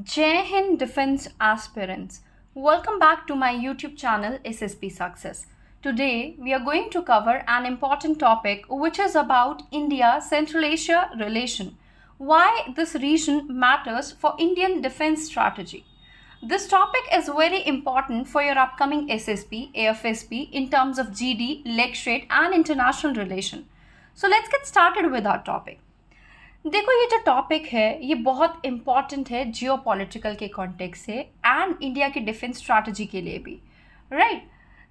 Jai Hind Defense Aspirants. Welcome back to my YouTube channel SSP Success. Today we are going to cover an important topic which is about India Central Asia relation. Why this region matters for Indian defense strategy. This topic is very important for your upcoming SSP, AFSP in terms of GD, lecturate and international relation. So let's get started with our topic. देखो ये जो topic है ये बहुत important है जियो political के context से and India की डिफेंस स्ट्रैटेजी के लिए भी राइट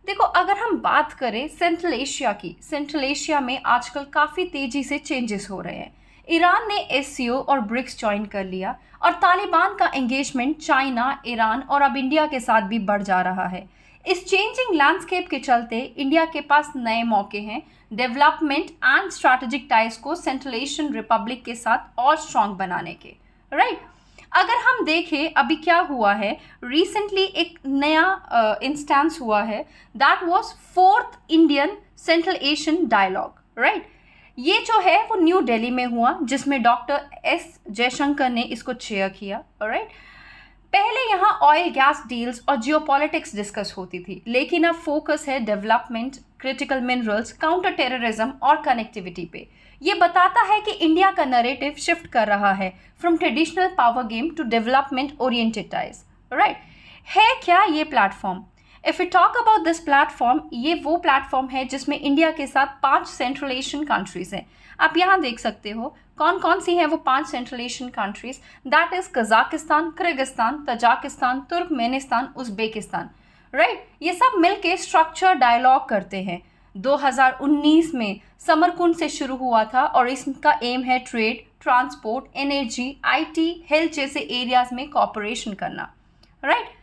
देखो अगर हम बात करें सेंट्रल एशिया की सेंट्रल एशिया में आजकल काफ़ी तेज़ी से चेंजेस हो रहे हैं। ईरान ने एससीओ और ब्रिक्स ज्वाइन कर लिया और तालिबान का एंगेजमेंट चाइना, ईरान और अब इंडिया के साथ भी बढ़ जा रहा है। इस चेंजिंग लैंडस्केप के चलते इंडिया के पास नए मौके हैं डेवलपमेंट एंड स्ट्रैटेजिक टाइज को सेंट्रल एशियन रिपब्लिक के साथ और स्ट्रॉन्ग बनाने के राइट। अगर हम देखें अभी क्या हुआ है, रिसेंटली एक नया इंस्टेंस हुआ है that was fourth Indian Central Asian dialogue right. ये जो है वो न्यू दिल्ली में हुआ जिसमें डॉक्टर एस जयशंकर ने इसको चेयर किया राइट। पहले यहाँ ऑयल गैस डील्स और जियोपॉलिटिक्स डिस्कस होती थी, लेकिन अब फोकस है development, critical minerals, counter terrorism और कनेक्टिविटी पे। ये बताता है कि इंडिया का नैरेटिव शिफ्ट कर रहा है from traditional power game to development oriented ties right. है क्या ये platform? If you talk about this platform, ये वो प्लेटफॉर्म है जिसमें इंडिया के साथ 5 सेंट्रल एशियन कंट्रीज़ हैं। आप यहाँ देख सकते हो कौन कौन सी हैं वो 5 central Asian countries, that is Kazakhstan, Kyrgyzstan, Tajikistan, Turkmenistan, Uzbekistan right. ये सब मिलके स्ट्रक्चर डायलॉग करते हैं। 2019 में समरकुंड से शुरू हुआ था और इसका एम है trade, transport, energy, IT, health जैसे एरियाज में कोऑपरेशन करना राइट।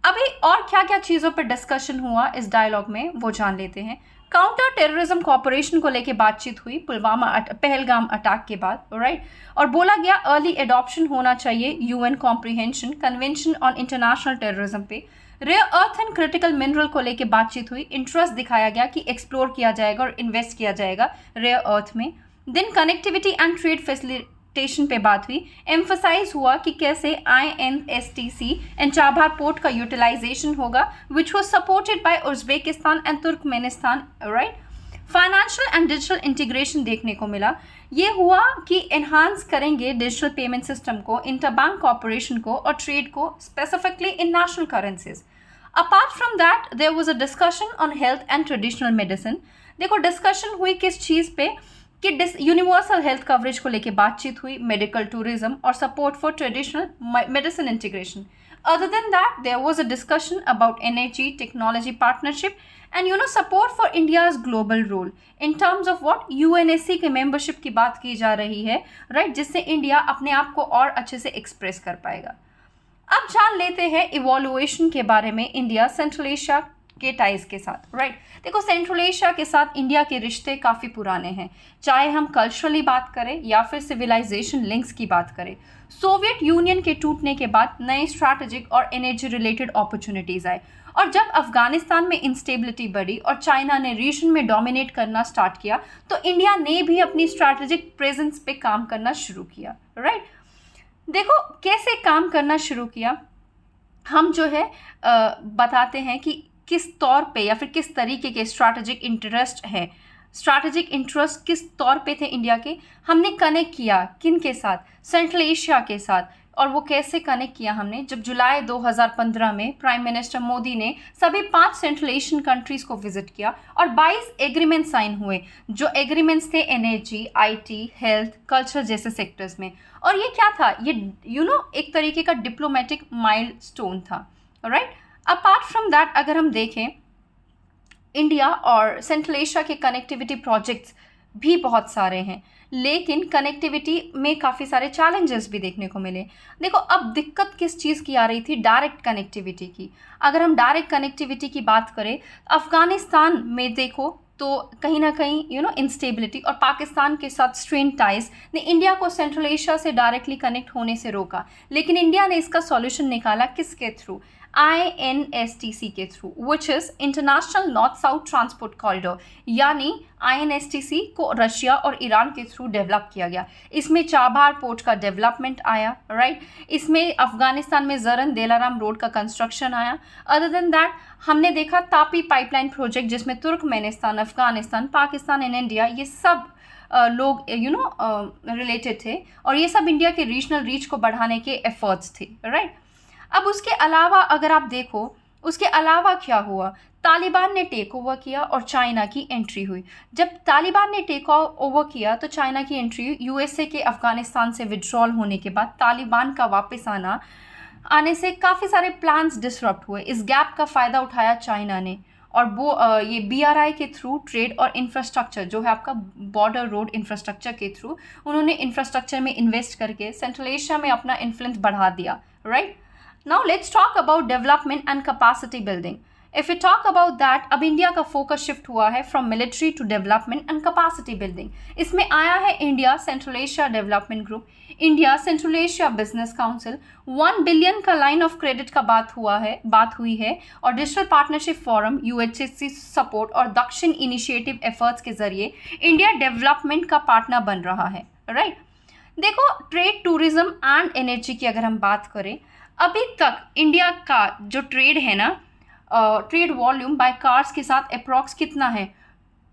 अभी और क्या क्या चीज़ों पर डिस्कशन हुआ इस डायलॉग में वो जान लेते हैं। काउंटर टेररिज्म कोऑपरेशन को लेके बातचीत हुई पहलगाम अटैक के बाद राइट, और बोला गया अर्ली एडॉप्शन होना चाहिए UN comprehension convention on international terrorism पे। Rare earth and critical mineral को लेके बातचीत हुई, इंटरेस्ट दिखाया गया कि एक्सप्लोर किया जाएगा और इन्वेस्ट किया जाएगा रेयर अर्थ में। Then connectivity and trade facilitation पे बात हुई, एम्फसाइज हुआ कि कैसे INSTC एंड चाबहार पोर्ट का यूटिलाइजेशन होगा which was supported by Uzbekistan and Turkmenistan right. Financial and digital integration देखने को मिला। ये हुआ कि एनहांस करेंगे डिजिटल पेमेंट सिस्टम को, इंटरबैंक कॉपरेशन को और ट्रेड को specifically in national currencies. Apart from that there was a discussion on health and traditional medicine. देखो डिस्कशन हुई किस चीज़ पे कि यूनिवर्सल हेल्थ कवरेज को लेके बातचीत हुई, मेडिकल टूरिज्म और support for traditional medicine integration. Other than that, there was a discussion about energy, technology partnership and support for India's global role in terms of what UNSC के membership की बात की जा रही है right, जिससे India अपने आप को और अच्छे से एक्सप्रेस कर पाएगा। अब जान लेते हैं इवोल्यूशन के बारे में इंडिया सेंट्रल एशिया के टाइज के साथ राइट। देखो सेंट्रल एशिया के साथ इंडिया के रिश्ते काफ़ी पुराने हैं, चाहे हम कल्चरली बात करें या फिर सिविलाइजेशन लिंक्स की बात करें। सोवियत यूनियन के टूटने के बाद नए स्ट्रैटेजिक और एनर्जी रिलेटेड अपॉर्चुनिटीज़ आए, और जब अफगानिस्तान में इंस्टेबिलिटी बढ़ी और चाइना ने रीजन में डोमिनेट करना स्टार्ट किया तो इंडिया ने भी अपनी स्ट्रैटेजिक प्रेजेंस पे काम करना शुरू किया राइट। देखो कैसे काम करना शुरू किया, हम जो है बताते हैं कि किस तौर पे या फिर किस तरीके के स्ट्रैटेजिक इंटरेस्ट है, स्ट्रैटेजिक इंटरेस्ट किस तौर पे थे इंडिया के। हमने कनेक्ट किया किन के साथ, सेंट्रल एशिया के साथ, और वो कैसे कनेक्ट किया हमने, जब जुलाई 2015 में प्राइम मिनिस्टर मोदी ने सभी 5 सेंट्रल एशियन कंट्रीज़ को विजिट किया और 22 एग्रीमेंट साइन हुए, जो एग्रीमेंट्स थे एनर्जी, आईटी, हेल्थ, कल्चर जैसे सेक्टर्स में। और ये क्या था, ये एक तरीके का डिप्लोमेटिक माइलस्टोन था राइट। अपार्ट फ्रॉम दैट अगर हम देखें इंडिया और सेंट्रल एशिया के कनेक्टिविटी प्रोजेक्ट्स भी बहुत सारे हैं, लेकिन कनेक्टिविटी में काफ़ी सारे चैलेंजेस भी देखने को मिले। देखो अब दिक्कत किस चीज़ की आ रही थी, डायरेक्ट कनेक्टिविटी की। अगर हम डायरेक्ट कनेक्टिविटी की बात करें, अफ़गानिस्तान में देखो तो कहीं ना कहीं इंस्टेबिलिटी और पाकिस्तान के साथ स्ट्रेन टाइज ने इंडिया को सेंट्रल एशिया से डायरेक्टली कनेक्ट होने से रोका, लेकिन इंडिया ने इसका सॉल्यूशन निकाला किसके थ्रू, INSTC के through, which is international north south transport corridor, यानी INSTC को रशिया और ईरान के थ्रू डेवलप किया गया। इसमें चाबहार पोर्ट का डेवलपमेंट आया, राइट। इसमें अफगानिस्तान में जरन देलाराम रोड का कंस्ट्रक्शन आया। अदर देन दैट हमने देखा तापी पाइपलाइन प्रोजेक्ट, जिसमें Turkmenistan, Afghanistan, Pakistan and India ये सब लोग रिलेटेड थे, और ये सब इंडिया के रीजनल रीच को बढ़ाने के एफर्ट्स थे, राइट। अब उसके अलावा अगर आप देखो, उसके अलावा क्या हुआ, तालिबान ने टेक ओवर किया और चाइना की एंट्री हुई। जब तालिबान ने टेक ओवर किया तो चाइना की एंट्री हुई। यूएसए के अफगानिस्तान से विड्रॉल होने के बाद तालिबान का वापस आने से काफ़ी सारे प्लान्स डिसरप्ट हुए। इस गैप का फ़ायदा उठाया चाइना ने, और वो ये BRI के थ्रू ट्रेड और इंफ्रास्ट्रक्चर, जो है आपका बॉर्डर रोड इंफ्रास्ट्रक्चर के थ्रू, उन्होंने इंफ्रास्ट्रक्चर में इन्वेस्ट करके सेंट्रल एशिया में अपना इन्फ्लुएंस बढ़ा दिया, right. Now let's talk about development and capacity building. If you talk about that, अब इंडिया का फोकस शिफ्ट हुआ है from military to development and capacity building. इसमें आया है India Central Asia development group, India Central Asia business council, 1 billion का line of credit का बात हुई है, और digital partnership forum, UHSC support और दक्षिण इनिशिएटिव एफर्ट्स के जरिए इंडिया डेवलपमेंट का पार्टनर बन रहा है, राइट। देखो, ट्रेड, टूरिज्म एंड एनर्जी की अगर हम बात करें, अभी तक इंडिया का जो ट्रेड है ना, ट्रेड वॉल्यूम बाय कार्स के साथ अप्रॉक्स कितना है,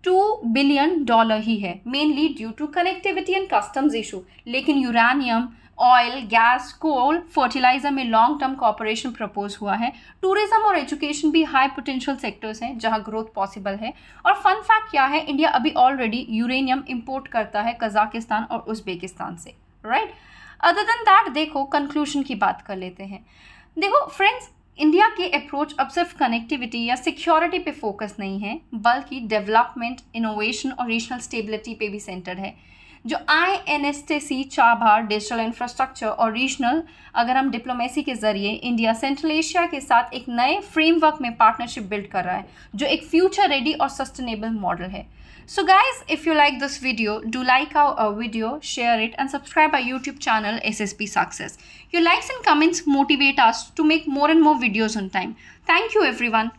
$2 बिलियन ही है, mainly due to connectivity and customs issue. लेकिन uranium, oil, gas, coal, fertiliser में लॉन्ग टर्म कॉपरेशन प्रपोज हुआ है। टूरिज्म और एजुकेशन भी हाई पोटेंशियल सेक्टर्स हैं जहां ग्रोथ पॉसिबल है। और फन फैक्ट क्या है, इंडिया अभी ऑलरेडी यूरेनियम इंपोर्ट करता है कजाकिस्तान और उज्बेकिस्तान से, राइट। अदर देन दैट देखो, कंक्लूजन की बात कर लेते हैं। देखो फ्रेंड्स, इंडिया की अप्रोच अब सिर्फ कनेक्टिविटी या सिक्योरिटी पे फोकस नहीं है, बल्कि डेवलपमेंट, इनोवेशन और रीजनल स्टेबिलिटी पे भी सेंटर्ड है। जो INSTC, चाबहार, डिजिटल इंफ्रास्ट्रक्चर और रीजनल, अगर हम डिप्लोमेसी के जरिए इंडिया सेंट्रल एशिया के साथ एक नए फ्रेमवर्क में पार्टनरशिप बिल्ड कर रहा है, जो एक फ्यूचर रेडी और सस्टेनेबल मॉडल है। So guys, if you like this video, do like our video, share it and subscribe our YouTube channel SSP Success. Your likes and comments motivate us to make more and more videos on time. Thank you everyone.